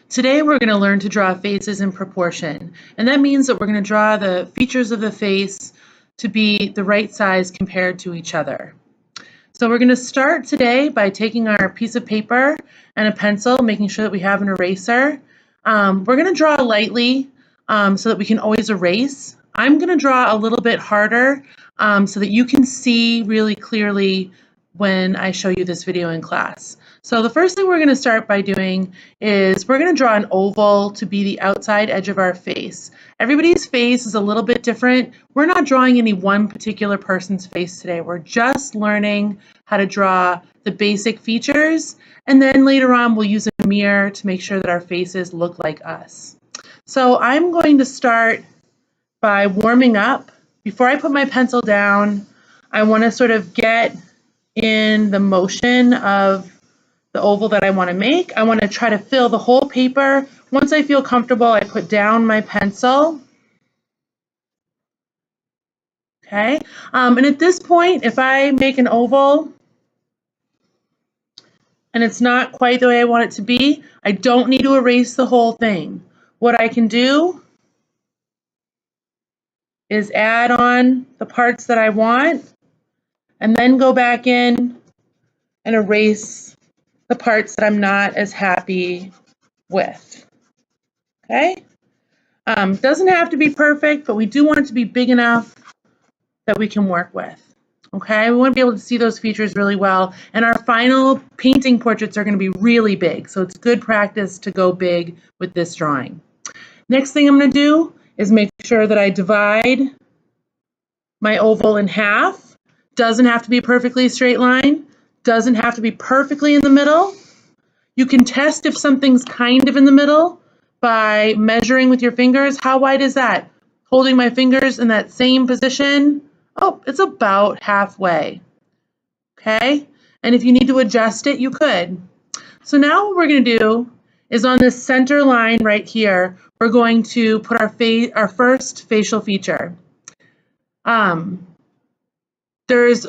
Today we're going to learn to draw faces in proportion, and that means that we're going to draw the features of the face to be the right size compared to each other. So we're going to start today by taking our piece of paper and a pencil, making sure that we have an eraser. We're going to draw lightly so that we can always erase. I'm going to draw a little bit harder so that you can see really clearly when I show you this video in class. So the first thing we're going to start by doing is we're going to draw an oval to be the outside edge of our face. Everybody's face is a little bit different. We're not drawing any one particular person's face today. We're just learning how to draw the basic features, and then later on we'll use a mirror to make sure that our faces look like us. So I'm going to start by warming up. Before I put my pencil down, I want to sort of get in the motion of the oval that I want to make. I want to try to fill the whole paper. Once I feel comfortable, I put down my pencil. Okay, and at this point, if I make an oval and it's not quite the way I want it to be, I don't need to erase the whole thing. What I can do is add on the parts that I want and then go back in and erase the parts that I'm not as happy with. Okay? Doesn't have to be perfect, but we do want it to be big enough that we can work with. Okay, we want to be able to see those features really well, and our final painting portraits are going to be really big, so it's good practice to go big with this drawing. Next thing I'm going to do is make sure that I divide my oval in half. Doesn't have to be a perfectly straight line, doesn't have to be perfectly in the middle. You can test if something's kind of in the middle by measuring with your fingers. How wide is that? Holding my fingers in that same position. Oh, it's about halfway. Okay? And if you need to adjust it, you could. So now what we're going to do is on this center line right here, we're going to put our first facial feature. There's